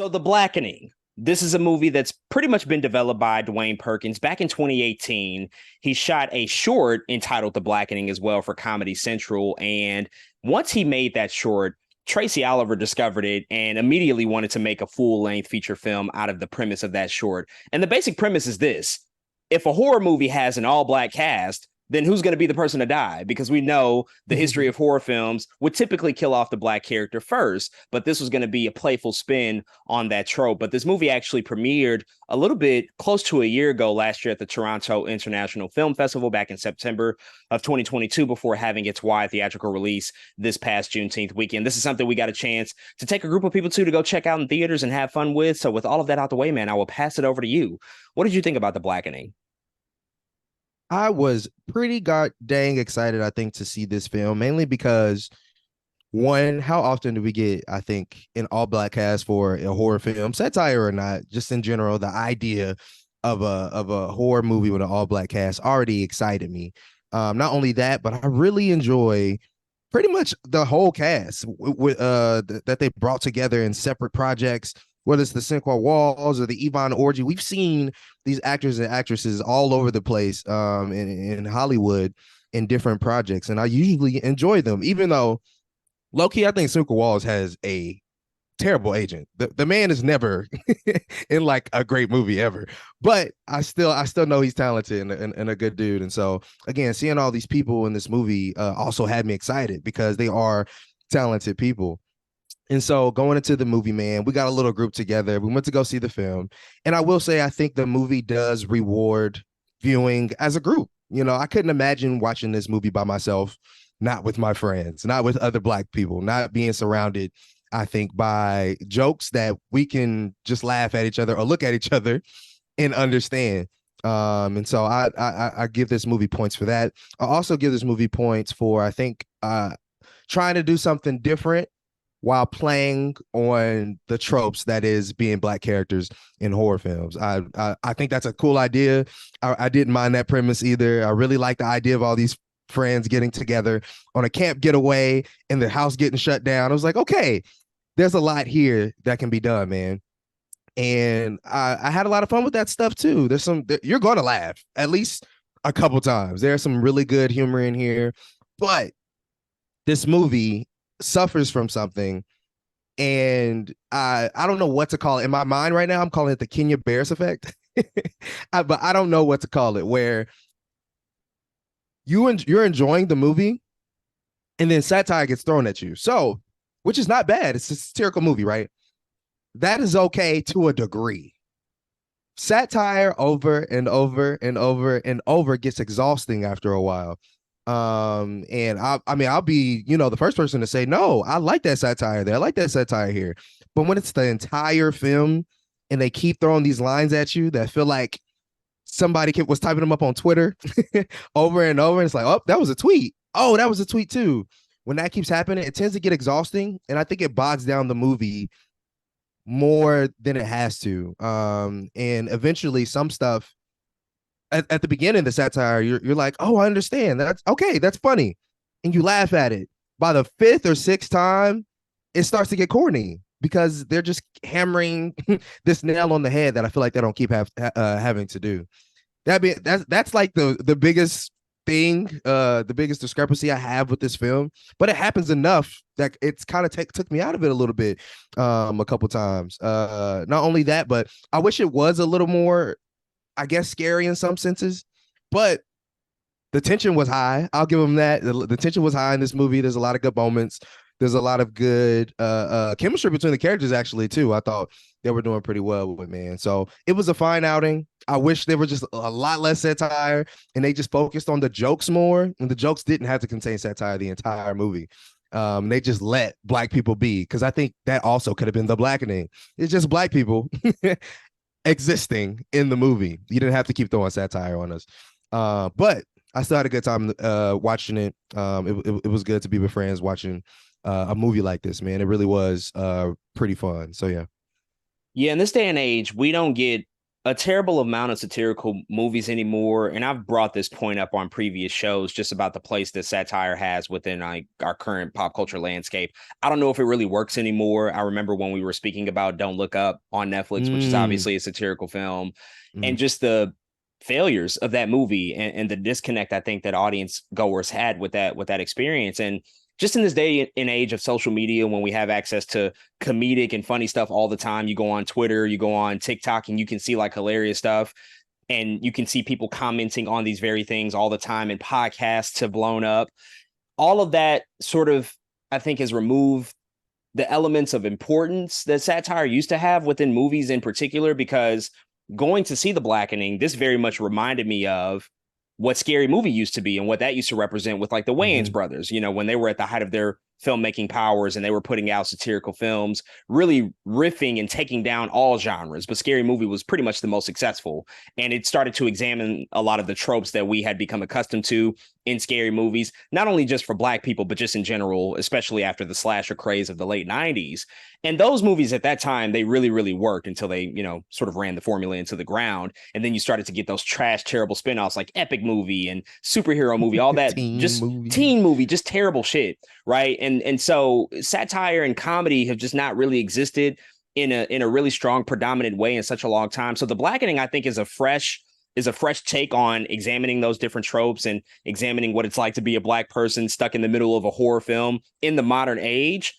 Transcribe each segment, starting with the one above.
So The Blackening. This is a movie that's pretty much been developed by Dwayne Perkins. Back in 2018, he shot a short entitled The Blackening as well for Comedy Central. And once he made that short, Tracy Oliver discovered it and immediately wanted to make a full-length feature film out of the premise of that short. And the basic premise is this: if a horror movie has an all-black cast, then who's going to be the person to die? Because we know the history of horror films would typically kill off the black character first, but this was going to be a playful spin on that trope. But this movie actually premiered a little bit close to a year ago last year at the Toronto International Film Festival back in September of 2022 before having its wide theatrical release this past Juneteenth weekend. This is something we got a chance to take a group of people to go check out in theaters and have fun with. So with all of that out the way, man, I will pass it over to you. What did you think about The Blackening? I was pretty god dang excited, I think, to see this film, mainly because one, how often do we get, I think, an all black cast for a horror film, satire or not, just in general, the idea of a horror movie with an all black cast already excited me. Not only that, but I really enjoy pretty much the whole cast that they brought together in separate projects, whether it's the Cinqua Walls or the Yvonne Orji. We've seen these actors and actresses all over the place in Hollywood in different projects, and I usually enjoy them, even though low-key, I think Cinqua Walls has a terrible agent. The man is never in like a great movie ever, but I still know he's talented and a good dude. And so again, seeing all these people in this movie also had me excited because they are talented people. And so going into the movie, man, we got a little group together. We went to go see the film. And I will say, I think the movie does reward viewing as a group. You know, I couldn't imagine watching this movie by myself, not with my friends, not with other black people, not being surrounded, I think, by jokes that we can just laugh at each other or look at each other and understand. And so I give this movie points for that. I also give this movie points for, I think, trying to do something different while playing on the tropes that is being black characters in horror films. I think that's a cool idea. I didn't mind that premise either. I really like the idea of all these friends getting together on a camp getaway and their house getting shut down. I was like, okay, there's a lot here that can be done, man. And I had a lot of fun with that stuff too. You're going to laugh at least a couple times. There's some really good humor in here, but this movie suffers from something, and I don't know what to call it. In my mind right now, I'm calling it the Kenya Barris effect. But I don't know what to call it, where you're enjoying the movie and then satire gets thrown at you. So, which is not bad. It's a satirical movie, right? That is okay to a degree. Satire over and over and over and over gets exhausting after a while. And I mean, I'll be, the first person to say, no, I like that satire there. I like that satire here. But when it's the entire film and they keep throwing these lines at you that feel like somebody was typing them up on Twitter over and over, and it's like, oh, that was a tweet. Oh, that was a tweet too. When that keeps happening, it tends to get exhausting. And I think it bogs down the movie more than it has to. And eventually some stuff at the beginning of the satire, you're like, oh, I understand. That's okay. That's funny. And you laugh at it. By the fifth or sixth time, it starts to get corny because they're just hammering this nail on the head that I feel like they don't keep having to do. That's like the biggest thing, the biggest discrepancy I have with this film. But it happens enough that it's kind of took me out of it a little bit a couple times. Not only that, but I wish it was a little more, I guess, scary in some senses, but the tension was high. I'll give them that. The tension was high in this movie. There's a lot of good moments. There's a lot of good chemistry between the characters, actually, too. I thought they were doing pretty well with, man. So it was a fine outing. I wish there were just a lot less satire and they just focused on the jokes more. And the jokes didn't have to contain satire the entire movie. They just let black people be, because I think that also could have been The Blackening. It's just black people existing in the movie. You didn't have to keep throwing satire on us. But I still had a good time watching it. It was good to be with friends watching a movie like this, man. It really was pretty fun. So yeah. Yeah, in this day and age, we don't get a terrible amount of satirical movies anymore. And I've brought this point up on previous shows just about the place that satire has within like our current pop culture landscape. I don't know if it really works anymore. I remember when we were speaking about Don't Look Up on Netflix, which is Mm, obviously a satirical film, and mhm. just the failures of that movie and the disconnect I think that audience goers had with that experience. And just in this day and age of social media, when we have access to comedic and funny stuff all the time. You go on Twitter, you go on TikTok, and you can see like hilarious stuff. And you can see people commenting on these very things all the time, and podcasts have blown up. All of that sort of, I think, has removed the elements of importance that satire used to have within movies in particular, because going to see The Blackening, this very much reminded me of what Scary Movie used to be and what that used to represent with like the Wayans Mhm. brothers, you know, when they were at the height of their filmmaking powers and they were putting out satirical films, really riffing and taking down all genres. But Scary Movie was pretty much the most successful. And it started to examine a lot of the tropes that we had become accustomed to in scary movies, not only just for Black people, but just in general, especially after the slasher craze of the late 90s. And those movies at that time, they really, really worked until they, you know, sort of ran the formula into the ground. And then you started to get those trash, terrible spinoffs like Epic Movie and Superhero Movie, all that Teen just movie. teen movie, just terrible shit. Right. And so satire and comedy have just not really existed in a really strong, predominant way in such a long time. So The Blackening, I think, is a fresh take on examining those different tropes and examining what it's like to be a Black person stuck in the middle of a horror film in the modern age.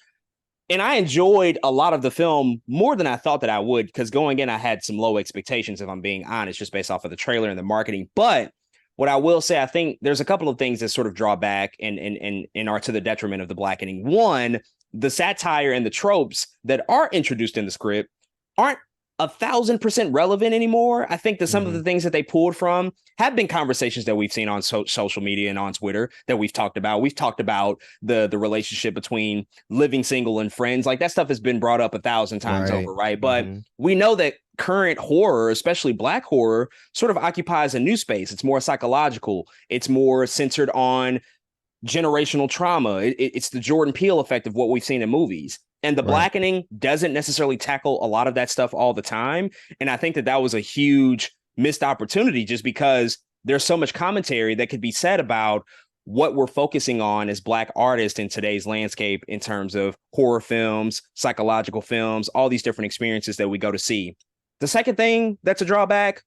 And I enjoyed a lot of the film more than I thought that I would, because going in, I had some low expectations, if I'm being honest, just based off of the trailer and the marketing. But what I will say, I think there's a couple of things that sort of draw back and are to the detriment of The Blackening. One, the satire and the tropes that are introduced in the script aren't 1,000% relevant anymore. I think that some of the Mhm. things that they pulled from have been conversations that we've seen on social media and on Twitter that we've talked about. We've talked about the relationship between living single and friends. Like that stuff has been brought up 1,000 times Right. over, right? But Mhm. we know that current horror, especially Black horror, sort of occupies a new space. It's more psychological. It's more centered on generational trauma. It's the Jordan Peele effect of what we've seen in movies. And The Right. Blackening doesn't necessarily tackle a lot of that stuff all the time. And I think that that was a huge missed opportunity, just because there's so much commentary that could be said about what we're focusing on as Black artists in today's landscape in terms of horror films, psychological films, all these different experiences that we go to see. The second thing that's a drawback,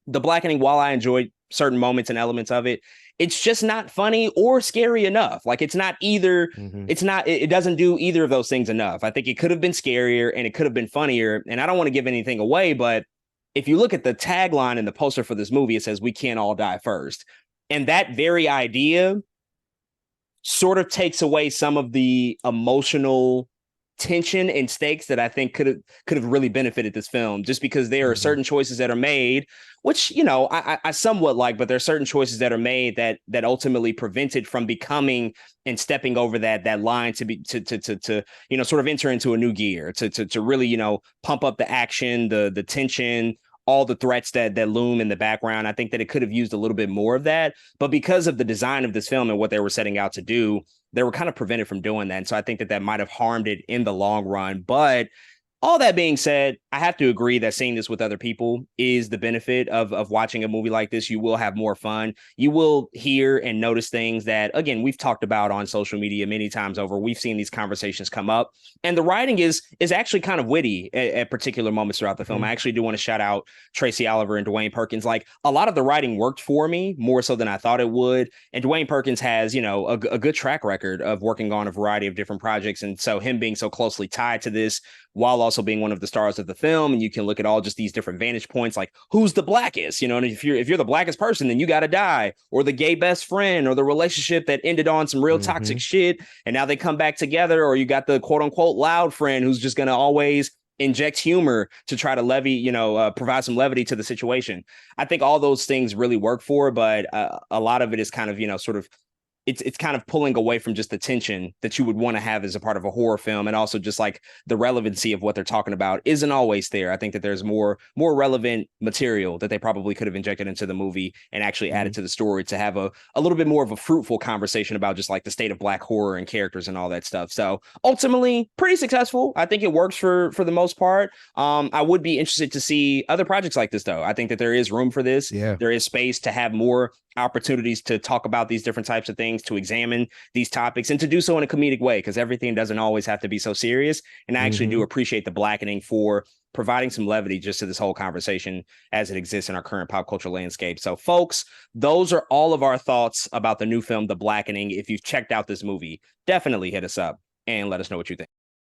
The Blackening, while I enjoyed certain moments and elements of it, it's just not funny or scary enough. Like it's not either, Mhm. it's not, it doesn't do either of those things enough. I think it could have been scarier and it could have been funnier. And I don't want to give anything away, but if you look at the tagline in the poster for this movie, it says, "We can't all die first." And that very idea sort of takes away some of the emotional tension and stakes that I think could have really benefited this film, just because there are Mhm. certain choices that are made, which you know I somewhat like, but there are certain choices that are made that ultimately prevent it from becoming and stepping over that line to be to you know sort of enter into a new gear to really you know pump up the action, the tension, all the threats that loom in the background. I think that it could have used a little bit more of that, but because of the design of this film and what they were setting out to do, they were kind of prevented from doing that. And so I think that that might have harmed it in the long run. But all that being said, I have to agree that seeing this with other people is the benefit of watching a movie like this. You will have more fun. You will hear and notice things that, again, we've talked about on social media many times over. We've seen these conversations come up, and the writing is actually kind of witty at particular moments throughout the film. I Mhm. actually do want to shout out Tracy Oliver and Dwayne Perkins. Like a lot of the writing worked for me more so than I thought it would. And Dwayne Perkins has, you know, a good track record of working on a variety of different projects, and so him being so closely tied to this while also being one of the stars of the film. And you can look at all just these different vantage points, like who's the blackest, you know, and if you're the blackest person, then you got to die, or the gay best friend, or the relationship that ended on some real toxic Mhm. shit, and now they come back together, or you got the quote unquote loud friend who's just going to always inject humor to try to provide some levity to the situation. I think all those things really work for, but a lot of it is kind of, you know, sort of it's kind of pulling away from just the tension that you would want to have as a part of a horror film, and also just like the relevancy of what they're talking about isn't always there. I think that there's more relevant material that they probably could have injected into the movie and actually added to the story to have a little bit more of a fruitful conversation about just like the state of Black horror and characters and all that stuff. So ultimately, pretty successful. I think it works for the most part. I would be interested to see other projects like this, though. I think that there is room for this. Yeah. There is space to have more opportunities to talk about these different types of things, to examine these topics, and to do so in a comedic way, because everything doesn't always have to be so serious. And I actually do appreciate the Blackening for providing some levity just to this whole conversation as it exists in our current pop culture landscape. So, folks, those are all of our thoughts about the new film, The Blackening. If you've checked out this movie, definitely hit us up and let us know what you think.